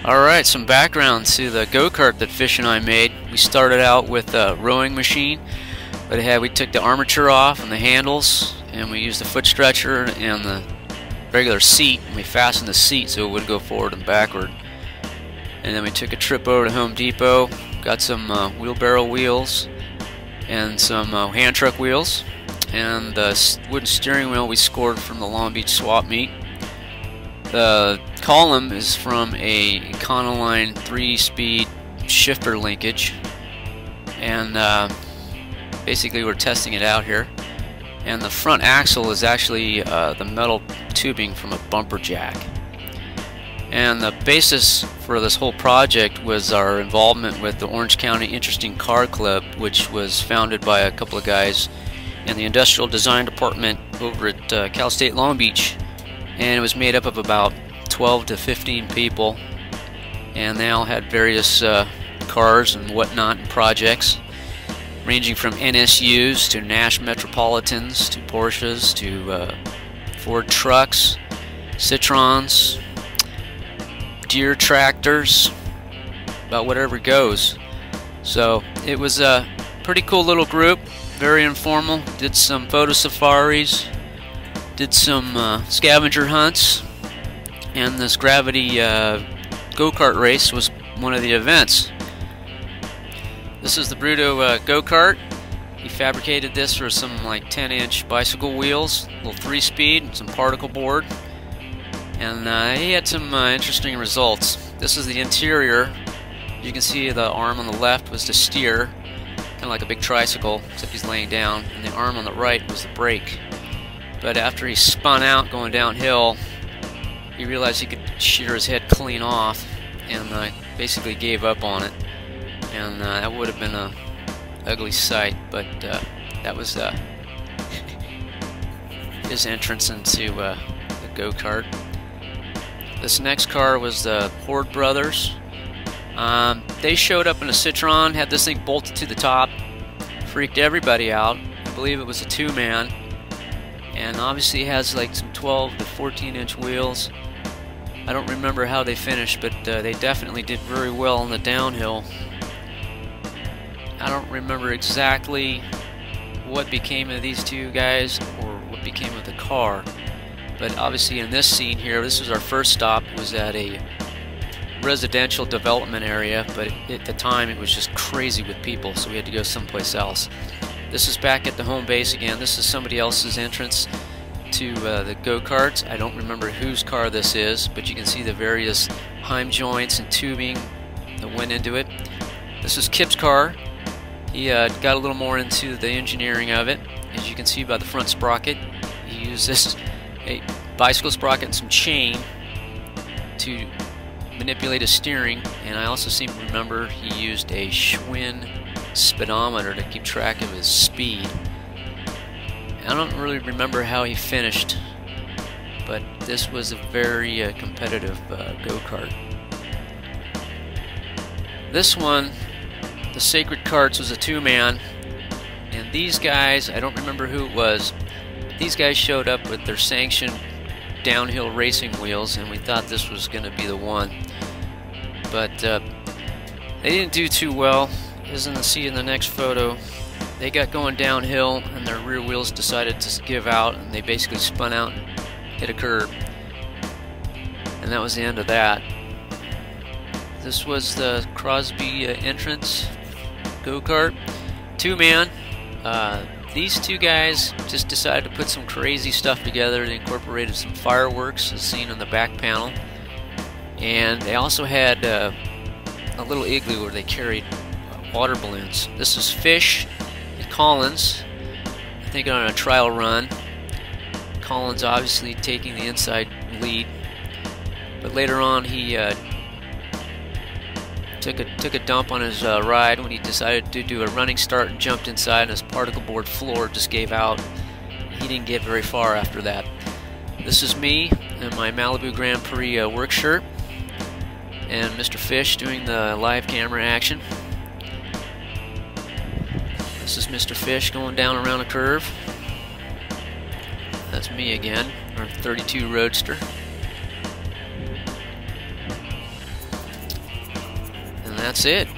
Alright, some background to the go-kart that Fish and I made. We started out with a rowing machine, but we took the armature off and the handles, and we used the foot stretcher and the regular seat, and we fastened the seat so it would go forward and backward. And then we took a trip over to Home Depot, got some wheelbarrow wheels and some hand truck wheels, and the wooden steering wheel we scored from the Long Beach swap meet. The column is from a Econoline 3-speed shifter linkage, and basically we're testing it out here. And the front axle is actually the metal tubing from a bumper jack. And the basis for this whole project was our involvement with the Orange County Interesting Car Club, which was founded by a couple of guys in the Industrial Design Department over at Cal State Long Beach. And it was made up of about 12 to 15 people, and they all had various cars and whatnot and projects, ranging from NSUs to Nash Metropolitans to Porsches to Ford trucks, Citrons, Deere tractors, about whatever goes. So it was a pretty cool little group, very informal. Did some photo safaris, did some scavenger hunts, and this gravity go-kart race was one of the events. This is the Bruto go-kart. He fabricated this for some like 10-inch bicycle wheels, a little 3-speed, some particle board, and he had some interesting results. This is the interior. You can see the arm on the left was to steer, kind of like a big tricycle, except he's laying down, and the arm on the right was the brake. But after he spun out going downhill, he realized he could shear his head clean off, and basically gave up on it. And that would have been an ugly sight, but that was his entrance into the go-kart. This next car was the Horde Brothers. They showed up in a Citron, had this thing bolted to the top, freaked everybody out. I believe it was a 2-man. And obviously has like some 12 to 14-inch wheels. I don't remember how they finished, but they definitely did very well on the downhill. I don't remember exactly what became of these two guys or what became of the car. But obviously in this scene here, this was our first stop, was at a residential development area, but at the time it was just crazy with people, so we had to go someplace else. This is back at the home base again. This is somebody else's entrance to the go-karts. I don't remember whose car this is, but you can see the various heim joints and tubing that went into it. This is Kip's car. He got a little more into the engineering of it. As you can see by the front sprocket, he used a bicycle sprocket and some chain to manipulate his steering, and I also seem to remember he used a Schwinn speedometer to keep track of his speed. I don't really remember how he finished, but this was a very competitive go-kart. This one, the Sacred Karts, was a 2-man, and these guys, I don't remember who it was, these guys showed up with their sanctioned downhill racing wheels, and we thought this was going to be the one. But they didn't do too well. As you can see in the next photo, they got going downhill and their rear wheels decided to give out, and they basically spun out and hit a curb. And that was the end of that. This was the Crosby entrance go-kart. 2-man. These two guys just decided to put some crazy stuff together. They incorporated some fireworks as seen on the back panel. And they also had a little igloo where they carried water balloons. This is Fish and Collins, I think on a trial run. Collins obviously taking the inside lead, but later on he took a dump on his ride when he decided to do a running start and jumped inside, and his particle board floor just gave out. He didn't get very far after that. This is me in my Malibu Grand Prix work shirt, and Mr. Fish doing the live camera action. This is Mr. Fish going down around a curve. That's me again, our 32 Roadster. that's it.